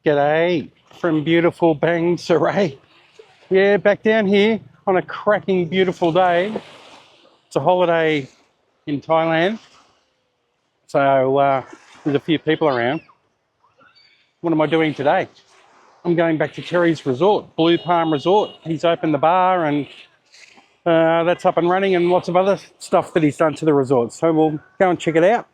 G'day from beautiful Bang Saray. Yeah, back down here on a cracking beautiful day. It's a holiday in Thailand, so there's a few people around. What am I doing today? I'm going back to Terry's resort, Blue Palm Resort. He's opened the bar and that's up and running, and lots of other stuff that he's done to the resort. So we'll go and check it out.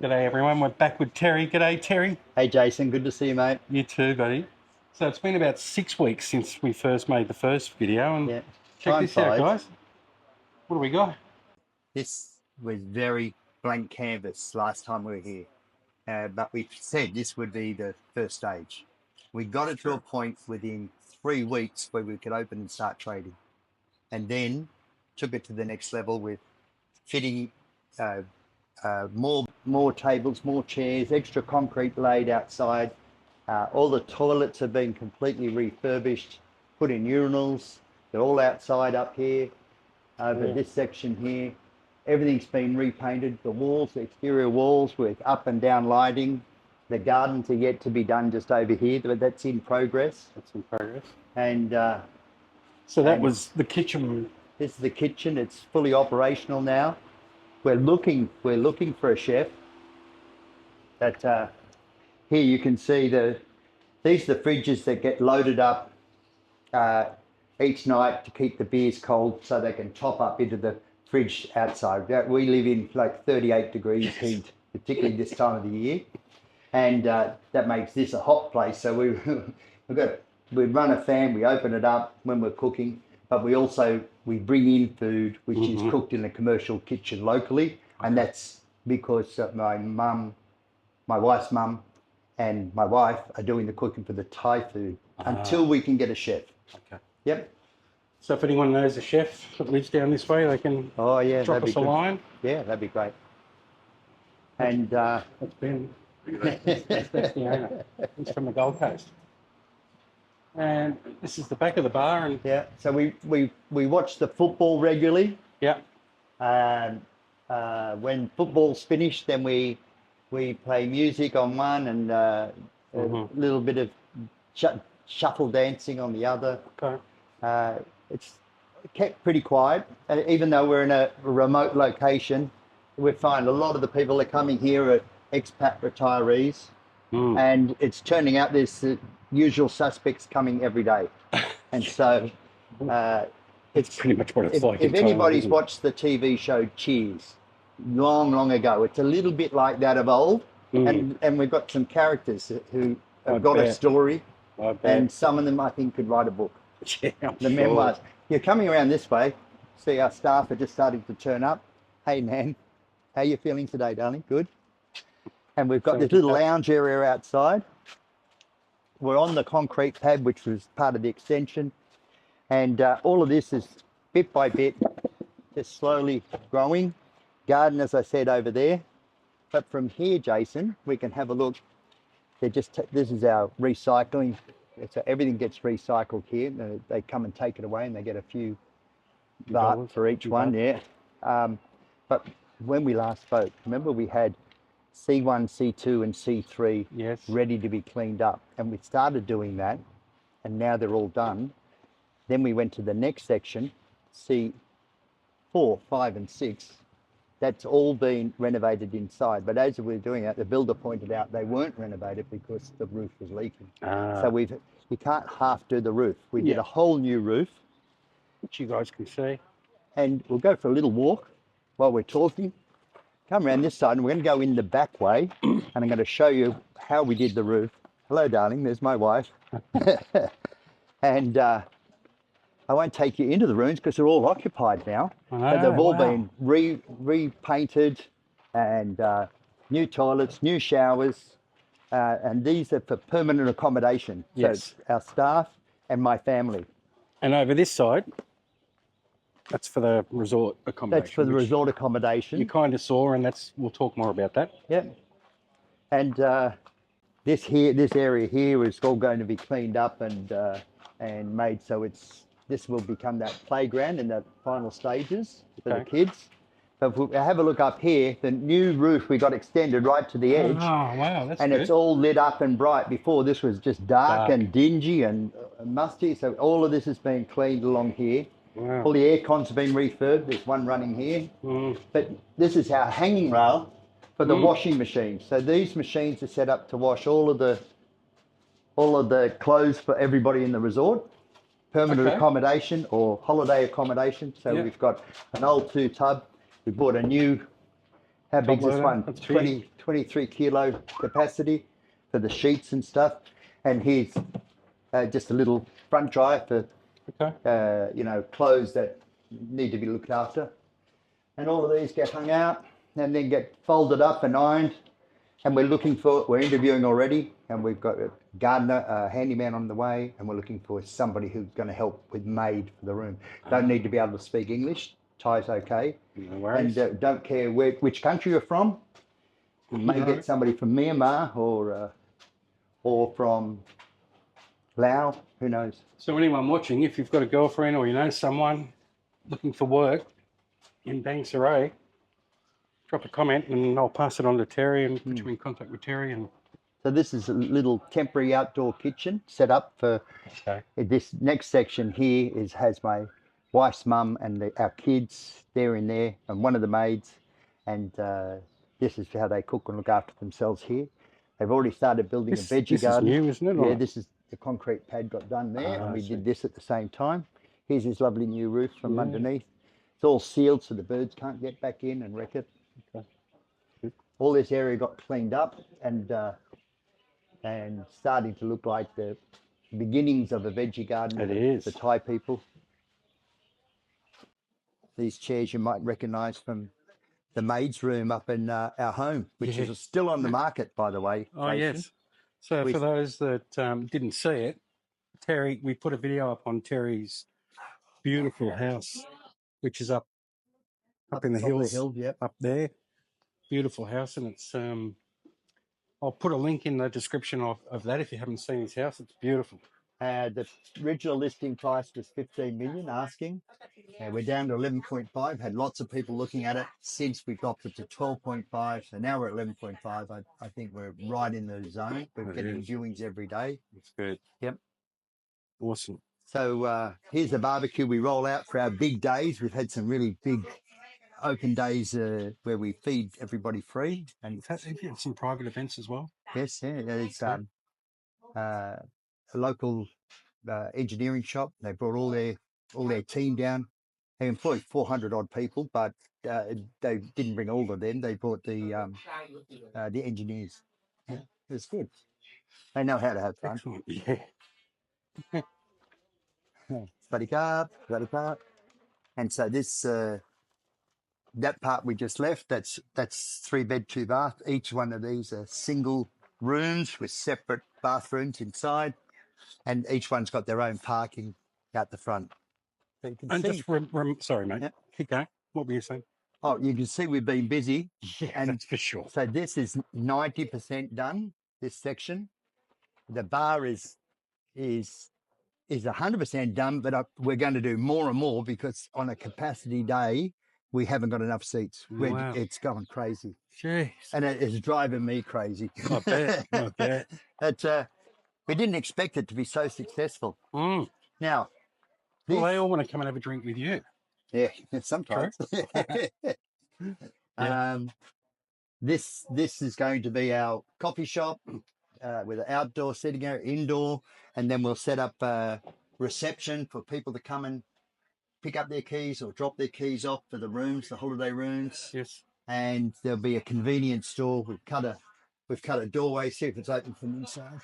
G'day everyone, we're back with Terry. G'day Terry. Hey Jason, good to see you, mate. You too, buddy. So it's been about 6 weeks since we first made the first video, and Yeah. check Time this out, flies. guys. What do we got? This was very blank canvas last time we were here, but we said this would be the first stage. We got it to a point within 3 weeks where we could open and start trading, and then took it to the next level with fitting more tables, more chairs, extra concrete laid outside. All the toilets have been completely refurbished, put in urinals. They're all outside up here, over this section here. Everything's been repainted. The walls, the exterior walls with up and down lighting. The gardens are yet to be done just over here, but that's in progress. That's in progress. And so that was the kitchen. This is the kitchen. It's fully operational now. We're looking for a chef. That here you can see these are the fridges that get loaded up each night to keep the beers cold, so they can top up into the fridge outside. We live in like 38 degrees heat, particularly this time of the year, and that makes this a hot place. So we run a fan, we open it up when we're cooking, but we bring in food which is cooked in a commercial kitchen locally, and that's because my wife's mum and my wife are doing the cooking for the Thai food until we can get a chef. Okay. Yep. So if anyone knows a chef that lives down this way, they can drop us a line. Yeah, that'd be great. And that's Ben. That's the owner. He's from the Gold Coast. And this is the back of the bar. And yeah, so we watch the football regularly. Yeah. And when football's finished, then we play music on one and a little bit of shuffle dancing on the other. Okay. It's kept pretty quiet, even though we're in a remote location. We find a lot of the people that are coming here are expat retirees, and it's turning out there's the usual suspects coming every day, and so it's pretty much what it's like. If anybody's watched the TV show Cheers, long ago, it's a little bit like that of old, and we've got some characters who have got a story, and some of them I think could write a book. Yeah, the memoirs. You're coming around this way. See, our staff are just starting to turn up. Hey, Nan, how you feeling today, darling? Good. And we've got this little lounge area outside. We're on the concrete pad, which was part of the extension, and all of this is bit by bit, just slowly growing. Garden, as I said, over there. But from here, Jason, we can have a look. This is our recycling. So everything gets recycled here. They come and take it away, and they get a few baht for each one. Yeah. But when we last spoke, remember we had C1, C2, and C3 ready to be cleaned up, and we started doing that, and now they're all done. Then we went to the next section, C4, 5, and 6. That's all been renovated inside. But as we were doing that, the builder pointed out they weren't renovated because the roof was leaking. So you can't half do the roof. We did a whole new roof, which you guys can see. And we'll go for a little walk while we're talking. Come around this side, and we're going to go in the back way, and I'm going to show you how we did the roof. Hello, darling. There's my wife. And I won't take you into the rooms because they're all occupied now. But they've all been repainted, and new toilets, new showers, and these are for permanent accommodation. Yes. So our staff and my family. And over this side, that's for the resort accommodation. That's for the resort accommodation. You kind of saw, and we'll talk more about that. Yep. And this area here is all going to be cleaned up and made so this will become that playground in the final stages for the kids. But if we have a look up here, the new roof we got extended right to the edge. Oh, wow, that's And good. it's all lit up and bright. Before this was just dark and dingy and musty. So all of this has been cleaned along here. Wow. All the air cons have been refurbed. There's one running here. But this is our hanging rail for the washing machine. So these machines are set up to wash all of the clothes for everybody in the resort. Permanent accommodation or holiday accommodation. So we've got an old 2-tub. We bought a new, how big is this one? 23 kilo capacity for the sheets and stuff. And here's just a little front dryer for, you know, clothes that need to be looked after. And all of these get hung out and then get folded up and ironed. And we're interviewing already, and we've got a gardener, a handyman on the way, and we're looking for somebody who's going to help with maid for the room. Don't need to be able to speak English. Thai's okay. No worries. And don't care which country you're from. You may get somebody from Myanmar or from Laos, who knows. So anyone watching, if you've got a girlfriend or you know someone looking for work in Bang Saray, drop a comment and I'll pass it on to Terry and put you in contact with Terry. And so this is a little temporary outdoor kitchen set up for this next section here has my wife's mum and our kids. They're in there and one of the maids. And this is how they cook and look after themselves here. They've already started building a veggie garden. This is new, isn't it? Yeah, this is the concrete pad got done there and we did this at the same time. Here's his lovely new roof from underneath. It's all sealed so the birds can't get back in and wreck it. All this area got cleaned up and starting to look like the beginnings of a veggie garden. It is. The Thai people. These chairs you might recognise from the maid's room up in our home, which is still on the market, by the way. Oh, yes. So for those that didn't see it, Terry, we put a video up on Terry's beautiful house, which is up in the hills, up there. Beautiful house, and it's I'll put a link in the description of that if you haven't seen his house. It's beautiful. The original listing price was 15 million asking. We're down to 11.5. Had lots of people looking at it since we dropped it to 12.5. So now we're at 11.5. I think we're right in the zone. We're getting viewings every day. It's good. Yep. Awesome. So here's the barbecue we roll out for our big days. We've had some really big open days where we feed everybody free. And some private events as well. Yes, yeah. It's a local engineering shop. They brought all their team down. They employed 400 odd people, but they didn't bring all of them. They brought the engineers. Yeah, it was good. They know how to have fun. Excellent. Yeah. Buddy car. And so this that part we just left, that's 3 bed, 2 bath. Each one of these are single rooms with separate bathrooms inside, and each one's got their own parking out the front. So you can see. Just sorry, mate. Yep. Keep going. What were you saying? Oh, you can see we've been busy. Yeah, and that's for sure. So this is 90% done, this section. The bar is 100% done, but we're going to do more and more because on a capacity day, we haven't got enough seats. Wow. It's going crazy. Jeez. And it is driving me crazy. I bet. But we didn't expect it to be so successful. Now, well, they all want to come and have a drink with you. Yeah, sometimes. This is going to be our coffee shop with an outdoor sitting area, indoor, and then we'll set up a reception for people to come and pick up their keys or drop their keys off for the rooms, the holiday rooms. Yes. And there'll be a convenience store. We've cut a doorway. See if it's open from inside.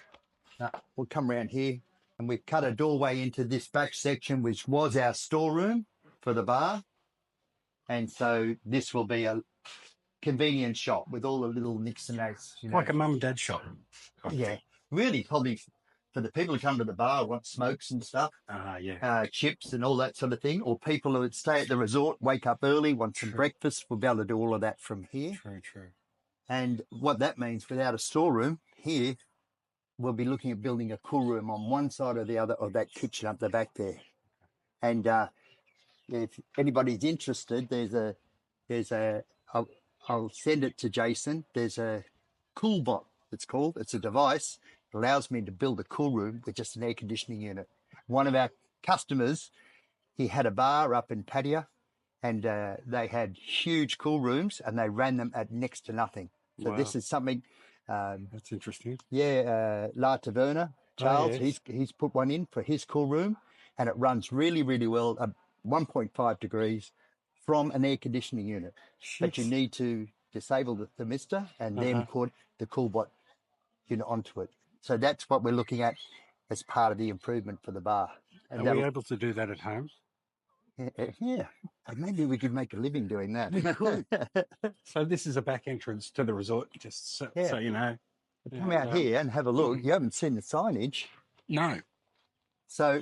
We'll come around here, and we've cut a doorway into this back section, which was our storeroom for the bar. And so this will be a convenience shop with all the little nicks and nacks. Like a mum and dad shop. Yeah. Really, probably for the people who come to the bar want smokes and stuff. Chips and all that sort of thing. Or people who would stay at the resort, wake up early, want some breakfast. We'll be able to do all of that from here. True. And what that means, without a storeroom, here we'll be looking at building a cool room on one side or the other of that kitchen up the back there. And if anybody's interested, there's There's I'll send it to Jason. There's a CoolBot, it's called. It's a device that allows me to build a cool room with just an air conditioning unit. One of our customers, he had a bar up in Pattaya, and they had huge cool rooms, and they ran them at next to nothing. So Wow. this is something. That's interesting. La Taverna, Charles, yes. he's put one in for his cool room, and it runs really, really well at 1.5 degrees from an air conditioning unit. But you Shit. need to disable the thermistor and then put the CoolBot unit onto it. So that's what we're looking at as part of the improvement for the bar. Are And we that'll, able to do that at home? yeah, and maybe we could make a living doing that. So this is a back entrance to the resort, just so, Yeah. so you know. Come out here and have a look. You haven't seen the signage. No. So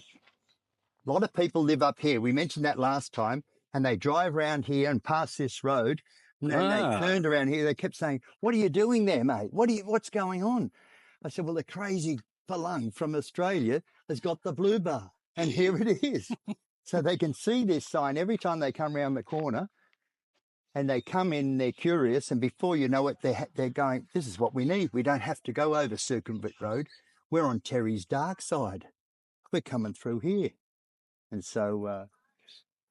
a lot of people live up here. We mentioned that last time, and they drive around here and pass this road. And then they turned around here. They kept saying, "What are you doing there, mate? What's going on?" I said, "Well, the crazy Palung from Australia has got the blue bar, and here it is." So they can see this sign every time they come around the corner, and they come in. They're curious, and before you know it, they're going, "This is what we need. We don't have to go over Circumvent Road. We're on Terry's dark side. We're coming through here." And so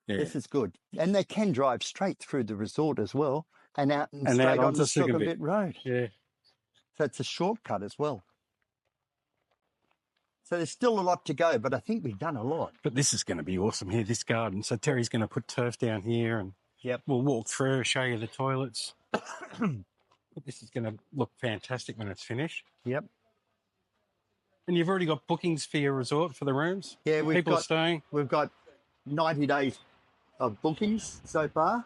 this is good. And they can drive straight through the resort as well and out and straight on the Sukhumvit Road. Yeah. So it's a shortcut as well. So there's still a lot to go, but I think we've done a lot. But this is going to be awesome here, this garden. So Terry's going to put turf down here and we'll walk through, show you the toilets. This is going to look fantastic when it's finished. Yep. And you've already got bookings for your resort for the rooms? Yeah, People are staying? We've got 90 days of bookings so far.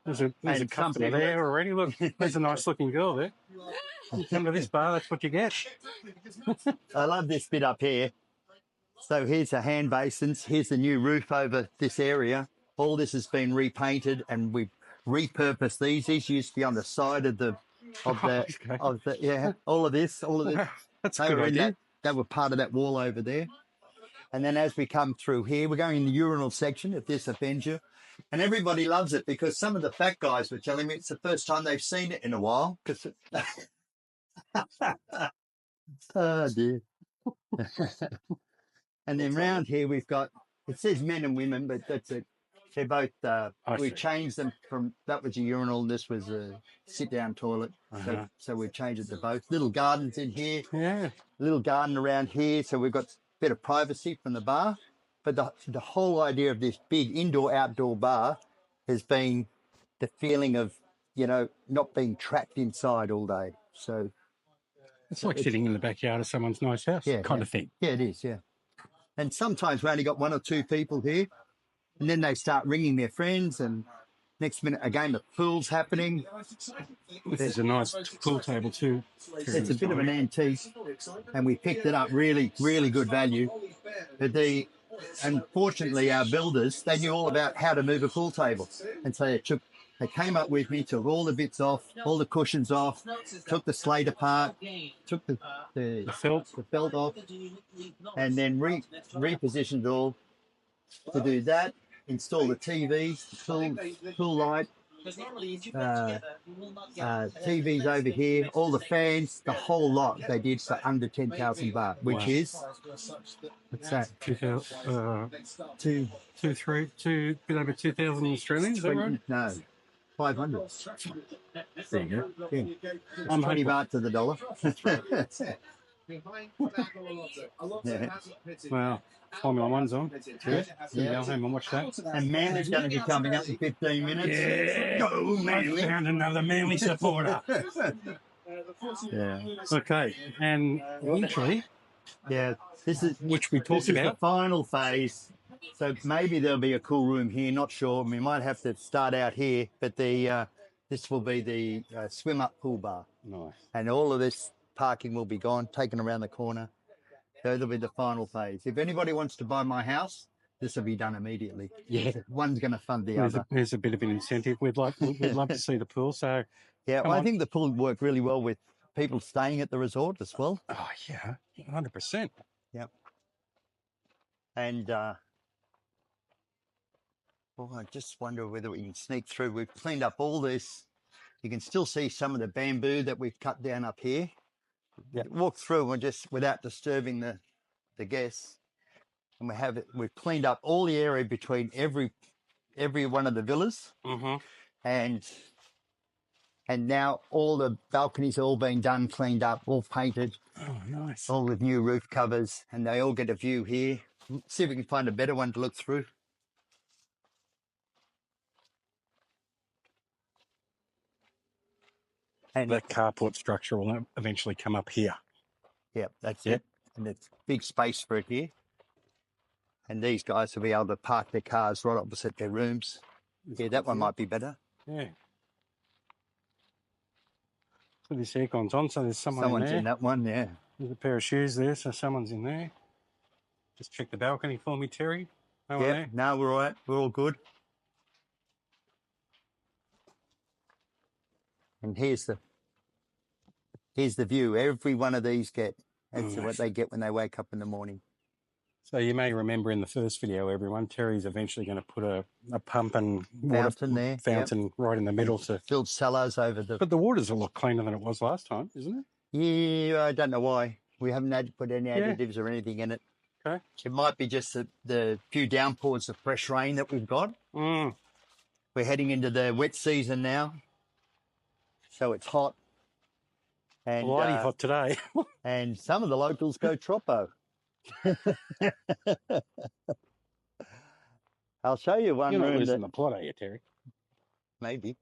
There's a company there already. Look, there's a nice looking girl there. You come to this bar, that's what you get. I love this bit up here. So here's the hand basins. Here's the new roof over this area. All this has been repainted, and we've repurposed these. These used to be on the side of the all of this. That's a good idea. That were part of that wall over there. And then as we come through here, we're going in the urinal section, if this offends you. And everybody loves it because some of the fat guys were telling me it's the first time they've seen it in a while. Oh, dear. And then round here we've got, it says men and women, but that's it. They're both, we changed them from, that was a urinal, this was a sit-down toilet. So we've changed it to both. Little gardens in here. Yeah. Little garden around here. So we've got a bit of privacy from the bar. But the whole idea of this big indoor-outdoor bar has been the feeling of, you know, not being trapped inside all day. So it's like sitting in the backyard of someone's nice house kind of thing. Yeah, it is, yeah. And sometimes we only got one or two people here, and then they start ringing their friends, and next minute, again, the pool's happening. This is a nice pool table too. It's a bit of an antique, and we picked it up really, really good value. But unfortunately, our builders, they knew all about how to move a pool table. And so they came up with me, took all the bits off, all the cushions off, took the slate apart, took the felt off, and then repositioned it all to do that, install the TVs, the pool light, TVs over here, all the fans, the whole lot they did for under 10,000 baht, which is, what's that? Bit over 2,000 Australian, is that right? No, 500. There you go. Yeah. I'm 20 baht to the dollar. Well, Formula One's on. Yeah. Go home and watch that. And Manly's going to be coming up in 15 minutes. Yeah. Go Manly. I found another Manly supporter. Yeah. Okay. And literally, this is which we talked about. This is the final phase. So maybe there'll be a cool room here. Not sure. We might have to start out here, but this will be the swim up pool bar. Nice. And all of this parking will be gone, taken around the corner. So it'll be the final phase. If anybody wants to buy my house, this will be done immediately. Yeah. One's going to fund the other. There's a bit of an incentive. We'd love to see the pool. So yeah, well, I think the pool would work really well with people staying at the resort as well. Oh yeah, 100%. Yep. And Oh, I just wonder whether we can sneak through. We've cleaned up all this. You can still see some of the bamboo that we've cut down up here. Yep. Walk through and just without disturbing the guests. And we've cleaned up all the area between every one of the villas. Mm-hmm. And now all the balconies are all being done, cleaned up, all painted, Oh, nice. all with new roof covers, and they all get a view here. See if we can find a better one to look through. And That carport structure will eventually come up here. yeah, that's Yep. it. And there's big space for it here. And these guys will be able to park their cars right opposite their rooms. Yeah, that one might be better. Yeah. So this aircon's on, so there's someone's Someone's in there. in that one, yeah. There's a pair of shoes there, so someone's in there. Just check the balcony for me, Terry. No one Yeah, there. no, we're all right. We're all good. And here's the view. Every one of these that's what they get when they wake up in the morning. So you may remember in the first video, everyone, Terry's eventually going to put a pump and Fountain there. fountain right in the middle to Filled cellars over the... But the water's a lot cleaner than it was last time, isn't it? Yeah, I don't know why. We haven't had to put any additives or anything in it. Okay. It might be just the few downpours of fresh rain that we've got. Mm. We're heading into the wet season now, so it's hot. And Bloody hot today. and some of the locals go troppo. I'll show you one You're not room losing the plot, are you, Terry? maybe.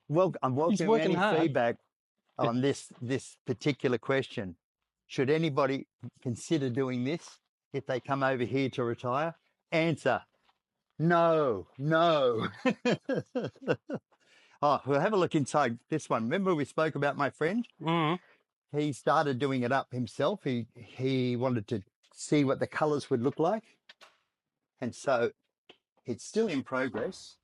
Well, I'm welcoming working any hard. feedback on this particular question. Should anybody consider doing this if they come over here to retire? Answer: no. Oh, we'll have a look inside this one. Remember we spoke about my friend? Mm. He started doing it up himself. He wanted to see what the colours would look like. And so it's still in progress.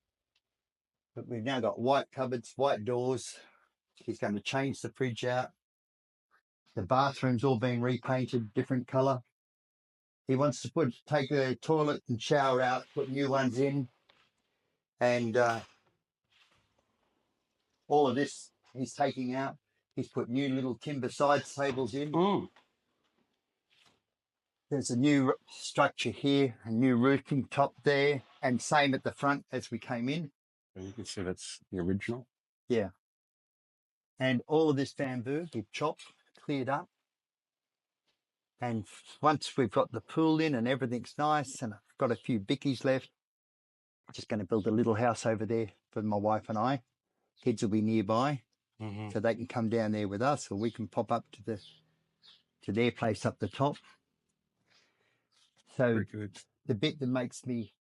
But we've now got white cupboards, white doors. He's going to change the fridge out. The bathroom's all being repainted, different colour. He wants to take the toilet and shower out, put new ones in. And all of this he's taking out. He's put new little timber side tables in. Mm. There's a new structure here, a new roofing top there, and same at the front as we came in. You can see that's the original. Yeah. And all of this bamboo we've chopped, cleared up. And once we've got the pool in and everything's nice, and I've got a few bickies left, I'm just going to build a little house over there for my wife and I. Kids will be nearby, so they can come down there with us, or we can pop up to their place up the top. So Very good. the bit that makes me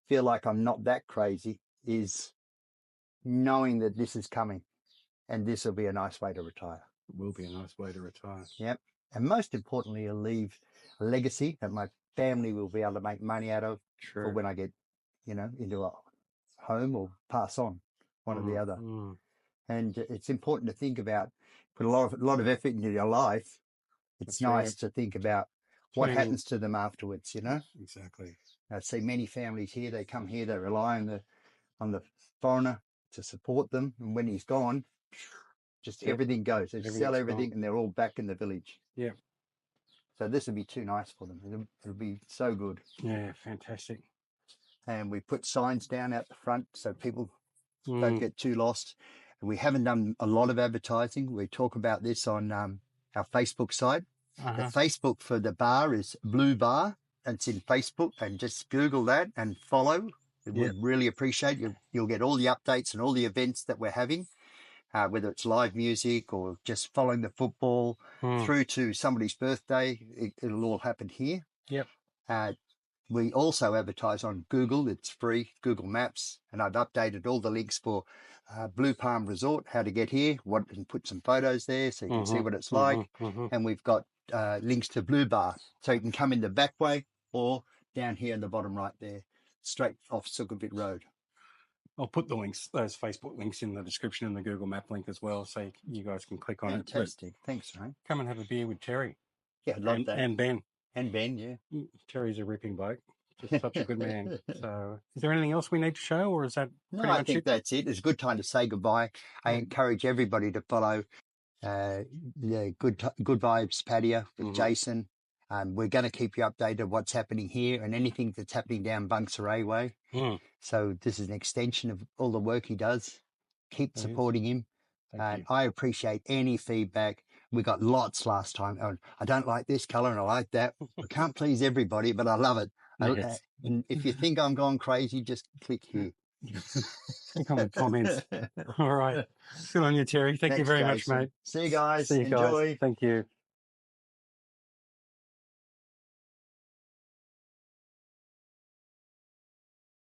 feel like I'm not that crazy is knowing that this is coming, and this will be a nice way to retire. It will be a nice way to retire. Yep. And most importantly, it'll leave a legacy that my family will be able to make money out of for when I get, into a home or pass on, one or the other. Mm. And it's important to think about, put a lot of effort into your life. It's That's nice right. to think about what Planning. happens to them afterwards, Exactly. I see many families here, they come here, they rely on the foreigner to support them. And when he's gone, just everything goes. They sell everything gone. and they're all back in the village. Yeah. So this would be too nice for them. It'll be so good. Yeah, fantastic. And we put signs down out the front so people don't get too lost. And we haven't done a lot of advertising. We talk about this on our Facebook site. The Facebook for the bar is Blue Bar. It's in Facebook, and just Google that and follow. We'd really appreciate you. You'll get all the updates and all the events that we're having, whether it's live music or just following the football through to somebody's birthday. It'll all happen here. Yep. We also advertise on Google. It's free, Google Maps, and I've updated all the links for Blue Palm Resort, how to get here, and put some photos there so you can see what it's like. And we've got links to Blue Bar, so you can come in the back way or down here in the bottom right there, straight off Sukhumvit Road. I'll put the links, those Facebook links, in the description and the Google Map link as well, so you guys can click on it. Fantastic. Thanks, Ray. Come and have a beer with Terry. Yeah, I'd love that. And Ben. And Ben, yeah. Terry's a ripping bloke. Just such a good man. So, is there anything else we need to show, or is that No, pretty I much think it? that's it. It's a good time to say goodbye. I encourage everybody to follow the Good Vibes Patio with Jason. We're going to keep you updated what's happening here and anything that's happening down Saray way. So this is an extension of all the work he does. Keep supporting him. And I appreciate any feedback. We got lots last time. Oh, I don't like this color and I like that. I can't please everybody, but I love it. Yes. And if you think I'm gone crazy, just click here. Click on the comments. All right. Good on you, Terry. Thank you Thanks, very much, Jason. mate. See you guys. See you Enjoy. guys. Thank you.